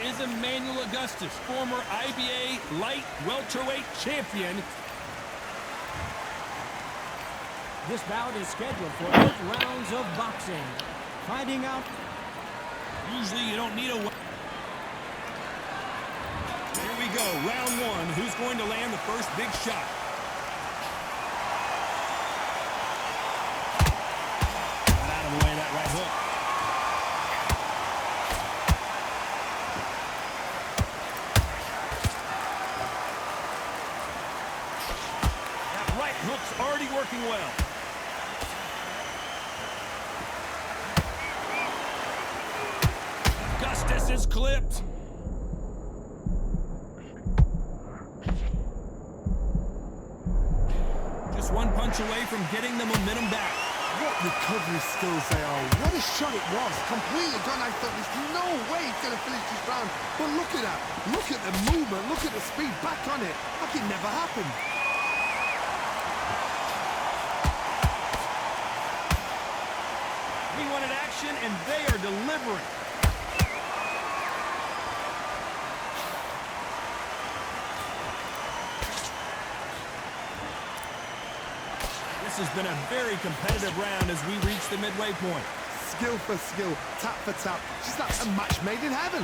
is Emanuel Agustus, former IBA light welterweight champion. This bout is scheduled for 8 rounds of boxing. Finding out. Usually you don't need a... Here we go, round one. Who's going to land the first big shot? Got out of the way of that right hook. That right hook's already working well. Agustus is clipped. Just one punch away from getting the momentum back. What recovery skills they are. What a shot it was. Completely gone. I thought there's no way he's going to finish this round. But look at that. Look at the movement. Look at the speed. Back on it. Like it never happened. We wanted action, and they are delivering. This has been a very competitive round as we reach the midway point. Skill for skill, tap for tap. Just like a match made in heaven.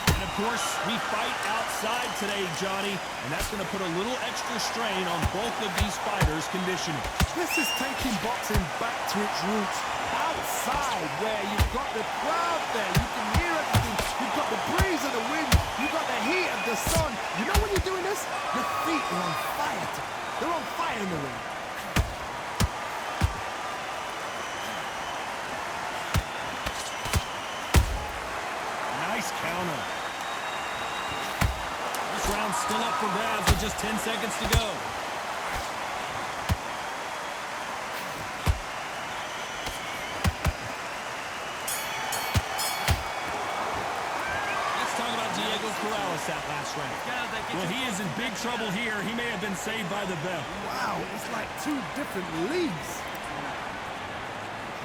And of course, we fight outside today, Johnny, and that's going to put a little extra strain on both of these fighters' conditioning. This is taking boxing back to its roots. Outside, where you've got the crowd there, you can hear everything. You've got the breeze of the wind. You've got the heat of the sun. You know when you're doing this? Your feet are on fire. They're on fire in the ring. Nice counter. This round's still up for grabs with just 10 seconds to go. That last round. Well, he is in big trouble here. He may have been saved by the bell. Wow, it's like two different leagues.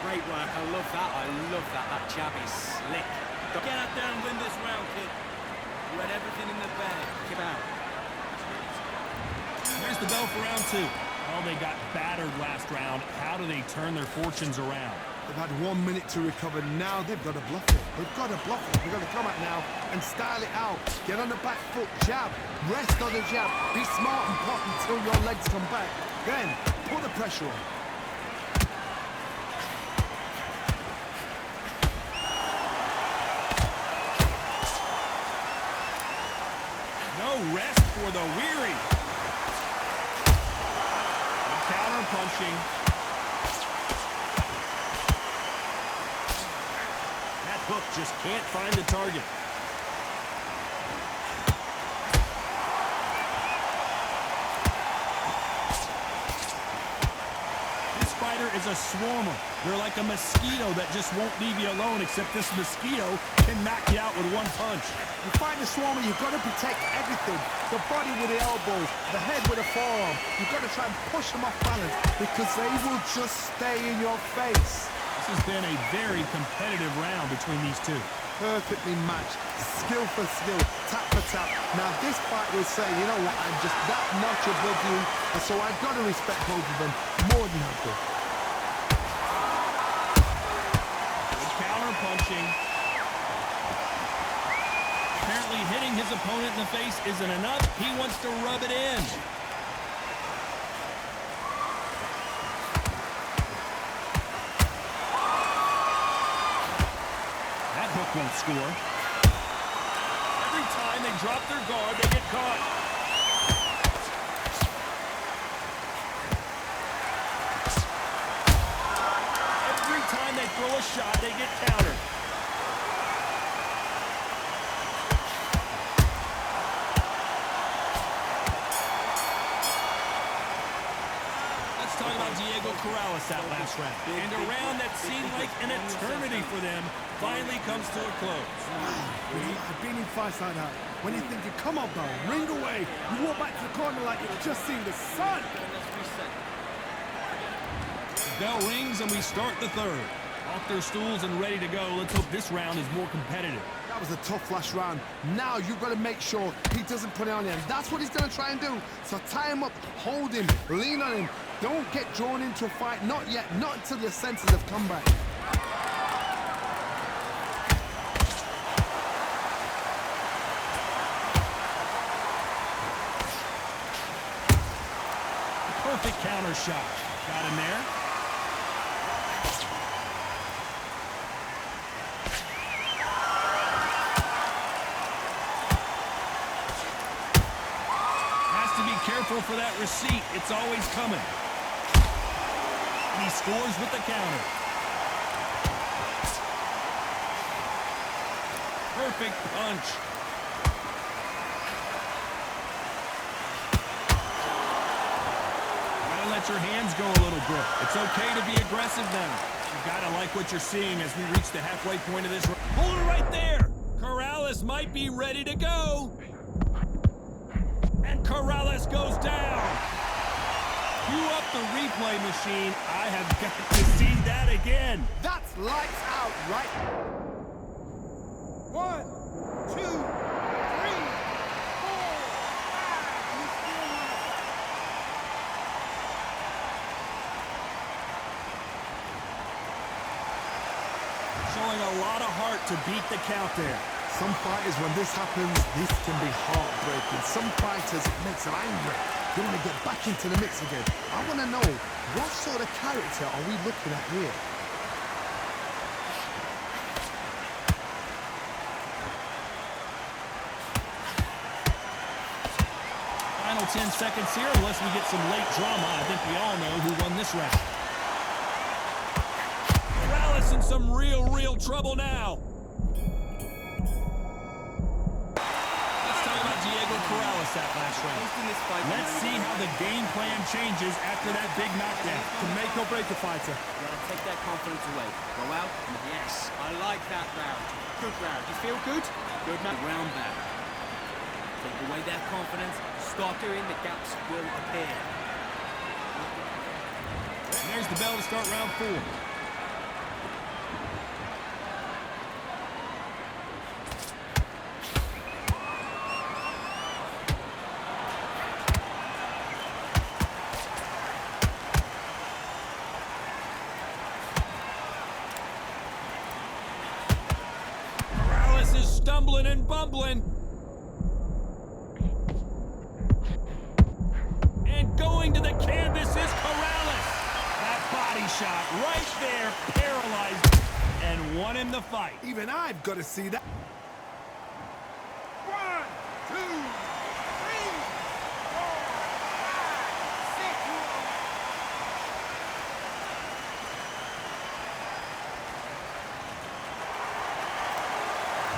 Great work. I love that. I love that. That jab is slick. Get out there and win this round, kid. You had everything in the bag. Keep out. There's the bell for round two. Oh, they got battered last round. How do they turn their fortunes around? They've had 1 minute to recover. Now they've got to bluff it. They've got to bluff it. They've got to come out now and style it out. Get on the back foot, jab. Rest on the jab. Be smart and pop until your legs come back. Then put the pressure on. No rest for the weary. Counter punching. That hook just can't find the target. This fighter is a swarmer. They're like a mosquito that just won't leave you alone, except this mosquito can knock you out with one punch. You find a swarmer, you've got to protect everything. The body with the elbows, the head with the forearm. You've got to try and push them off balance because they will just stay in your face. This has been a very competitive round between these two. Perfectly matched, skill for skill, tap for tap. Now this fight will say, you know what, I'm just that much above you, and so I've got to respect both of them more than I do. Good counter punching. Apparently hitting his opponent in the face isn't enough. He wants to rub it in. That hook won't score. Every time they drop their guard, they get caught. Every time they throw a shot, they get countered. That last round. And a round that seemed like an eternity for them finally comes to a close. I've been in fights like that. When you're thinking, come on, bro, ring away. You walk back to the corner like you've just seen the sun. The bell rings and we start the third. Off their stools and ready to go. Let's hope this round is more competitive. That was a tough last round. Now you've got to make sure he doesn't put it on you. And that's what he's going to try and do. So tie him up, hold him, lean on him. Don't get drawn into a fight. Not yet. Not until your senses have come back. Perfect counter shot. Got him there. Has to be careful for that receipt. It's always coming. And he scores with the counter. Perfect punch. Let your hands go a little bit. It's okay to be aggressive now. You gotta like what you're seeing as we reach the halfway point of this. Hold it right there. Corrales might be ready to go. And Corrales goes down. Cue up the replay machine. I have got to see that again. That's lights out, right? 1, 2, 3, 4, 5. Showing a lot of heart to beat the count there. Some fighters, when this happens, this can be heartbreaking. Some fighters, it makes them angry. They want to get back into the mix again. I want to know, what sort of character are we looking at here? Final 10 seconds here, unless we get some late drama. I think we all know who won this round. Corrales in some real trouble now. Let's talk about Diego Corrales that last round. Let's see how the game plan changes after that big knockdown. To make or break a fighter. Yeah, take that confidence away. Go out and yes, I like that round. Good round. You feel good? Good man. Round back. Take away that confidence. Start doing the gaps will appear. And there's the bell to start round 4. Corrales is stumbling and bumbling. Going to the canvas is Corrales. That body shot right there paralyzed and won him the fight. Even I've got to see that. 1, 2, 3, 4, 5, 6.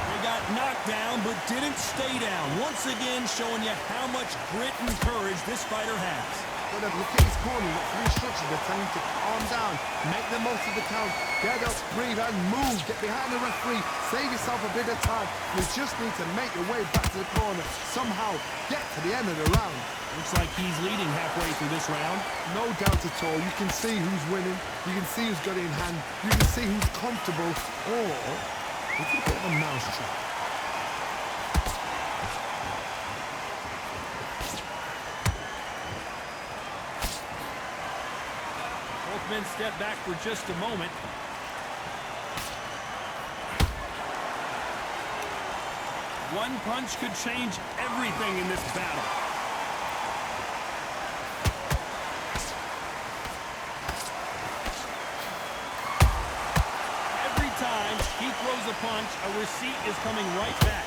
They got knocked down but didn't stay down. Once again showing you how much grit and courage this fighter has. Look at his corner, look for instructions. They're telling him to calm down, make the most of the count, get up, breathe and move, get behind the referee, save yourself a bit of time. You just need to make your way back to the corner, somehow get to the end of the round. Looks like he's leading halfway through this round. No doubt at all. You can see who's winning, you can see who's got it in hand, you can see who's comfortable, or it's a bit of a mousetrap. Men step back for just a moment. One punch could change everything in this battle. Every time he throws a punch, a receipt is coming right back.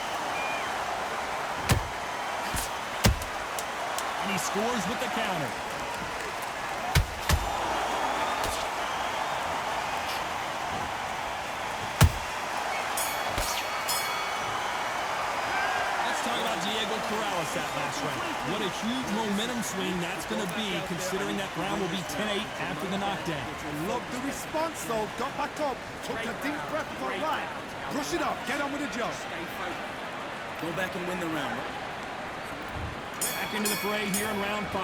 And he scores with the counter. Diego Corrales that last round. What a huge momentum swing that's going to be, considering that round will be 10-8 after the knockdown. Love the response, though. Got back up, took a deep breath for right. Brush it up, get on with the job. Stay focused. Go back and win the round. Back into the fray here in round 5.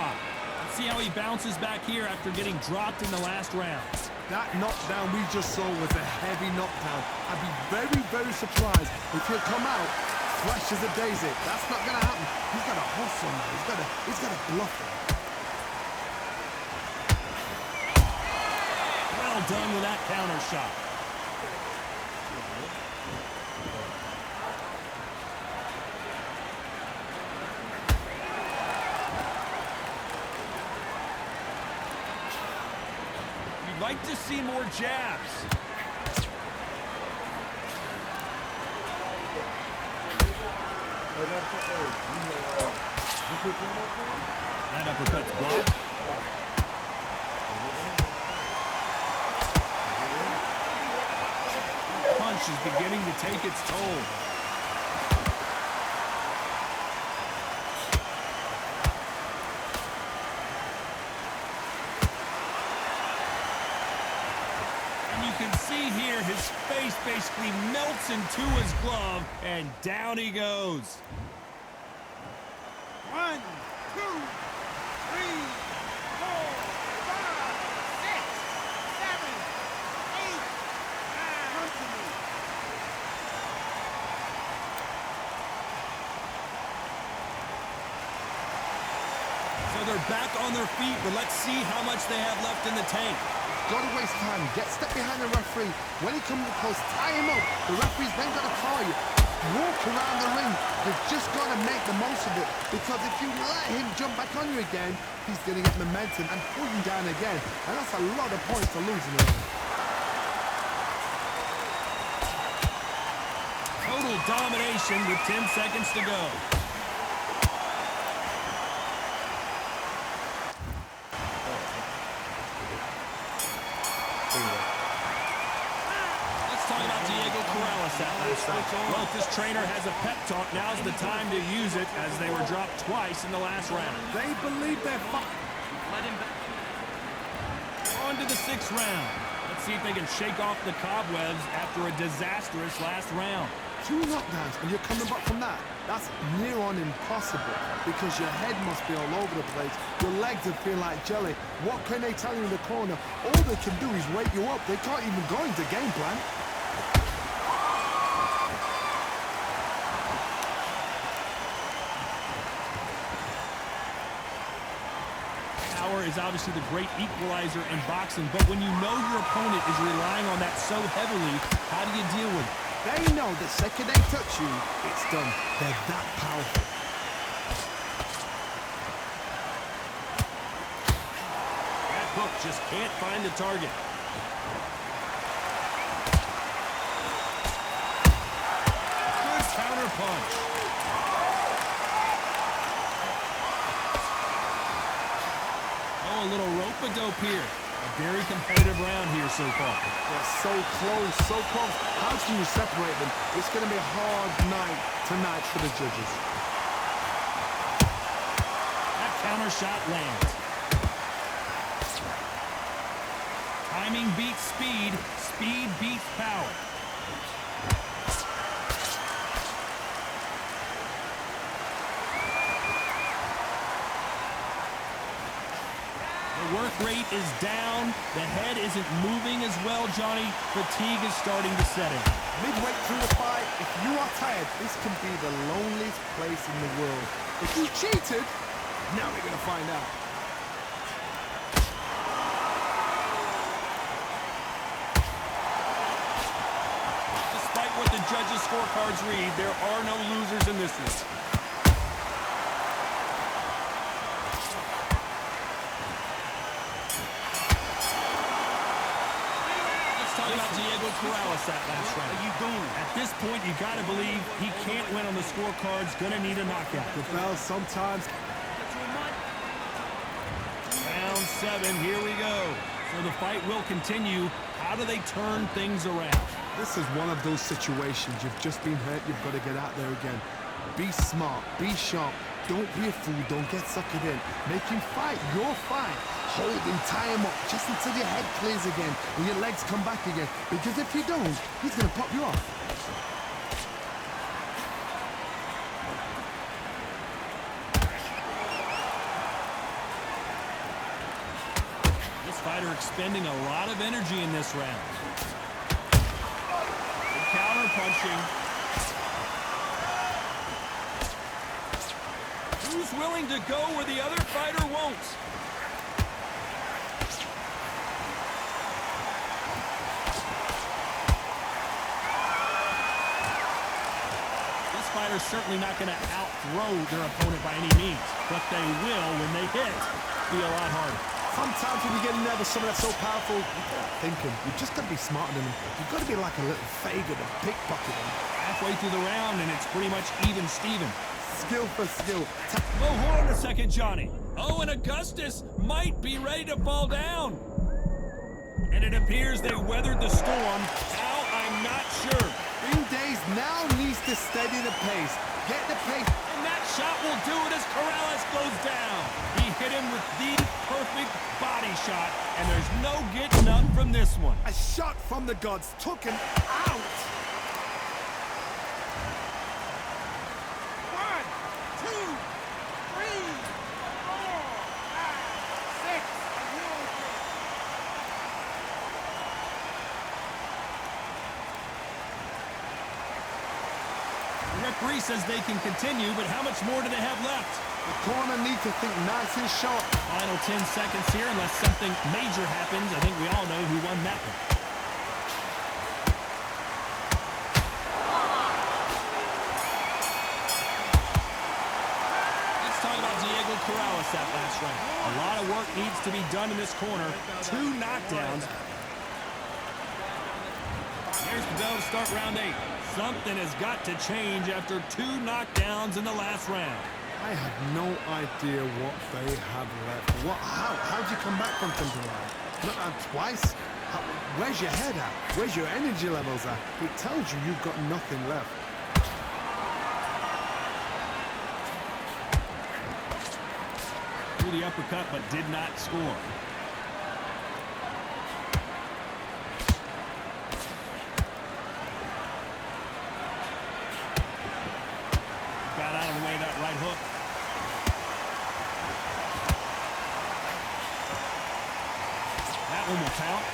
Let's see how he bounces back here after getting dropped in the last round. That knockdown we just saw was a heavy knockdown. I'd be very, very surprised if he'll come out fresh as a daisy. That's not going to happen. He's got to hustle now. He's got to bluff it. Well done with that counter shot. You'd like to see more jabs. That uppercut's blocked. Punch is beginning to take its toll. And you can see here his face basically melts into his glove, and down he goes. 1, 2, 3, 4, 5, 6, 7, 8, 9. So they're back on their feet, but let's see how much they have left in the tank. Got to waste time. Get step behind the referee. When he comes close, tie him up. The referee's then got to call you. Walk around the ring. You've just got to make the most of it. Because if you let him jump back on you again, he's going to get momentum and pull you down again. And that's a lot of points to lose in the ring. Total domination with 10 seconds to go. Well, if this trainer has a pep talk, now's the time to use it, as they were dropped twice in the last round. They believe they're Let him back. On to the 6th round. Let's see if they can shake off the cobwebs after a disastrous last round. 2 knockdowns and you're coming back from that. That's near on impossible because your head must be all over the place. Your legs would feel like jelly. What can they tell you in the corner? All they can do is wake you up. They can't even go into game plan. Power is obviously the great equalizer in boxing, but when you know your opponent is relying on that so heavily, how do you deal with it? They know the second they touch you, it's done. They're that powerful. That hook just can't find the target. Good counter punch. Oh, a little rope-a-dope here. A very competitive round here so far. They're so close, so close. How can you separate them? It's going to be a hard night tonight for the judges. That counter shot lands. Timing beats speed. Speed beats power. The work rate is down. The head isn't moving as well, Johnny. Fatigue is starting to set in. Midway through the fight, if you are tired, this can be the loneliest place in the world. If you cheated, now we're going to find out. Despite what the judges' scorecards read, there are no losers in this one. Corrales that last round. Are you going? At this point, you got to believe he can't win on the scorecards. Gonna need a knockout. Well, sometimes. Round 7, here we go. So the fight will continue. How do they turn things around? This is one of those situations. You've just been hurt. You've got to get out there again. Be smart. Be sharp. Don't be a fool. Don't get suckered in. Make him fight. You're fine. Hold him, tie him up, just until your head clears again and your legs come back again. Because if you don't, he's going to pop you off. fighter expending a lot of energy in this round. Good counter punching. Who's willing to go where the other fighter won't? Fighter's certainly not going to out-throw their opponent by any means, but they will, when they hit, be a lot harder. Sometimes when you get in there with someone that's so powerful, thinking, you've just got to be smarter than them. You've got to be like a little Fager to pickpocket them. Halfway through the round, and it's pretty much even-steven. Skill for skill. Oh, hold on a second, Johnny. Oh, and Agustus might be ready to fall down. And it appears they weathered the storm. How? I'm not sure. Days now needs to steady the pace. Get the pace. And that shot will do it as Corrales goes down. He hit him with the perfect body shot, and there's no getting up from this one. A shot from the gods took him out. 1, 2, 3, 4, 5, 6. The referee says they can continue, but how much more do they have left? The corner needs to think nice and sharp. Final 10 seconds here, unless something major happens. I think we all know who won that one. Let's talk about Diego Corrales that last round. A lot of work needs to be done in this corner. 2 knockdowns. Here's the bell to start round 8. Something has got to change after 2 knockdowns in the last round. I have no idea what they have left. How'd you come back from something like that? Twice? Where's your head at? Where's your energy levels at? It tells you you've got nothing left. Threw the uppercut, but did not score. Got out of the way of that right hook. That one will count.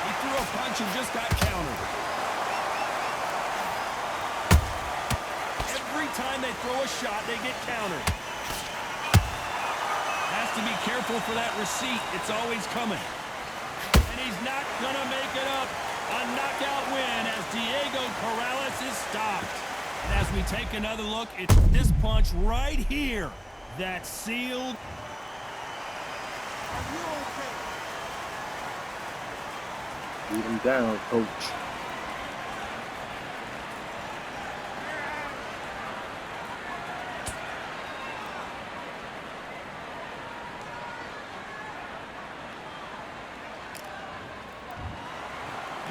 He threw a punch and just got countered. Every time they throw a shot, they get countered. Has to be careful for that receipt. It's always coming. And he's not gonna make it up. A knockout win as Diego Corrales is stopped. And as we take another look, it's this punch right here that sealed. Are you okay? Beat him down, coach.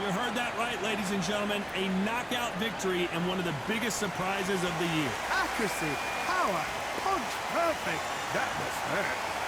You heard that right, ladies and gentlemen. A knockout victory and one of the biggest surprises of the year. Accuracy, power, punch, perfect. That was hurt.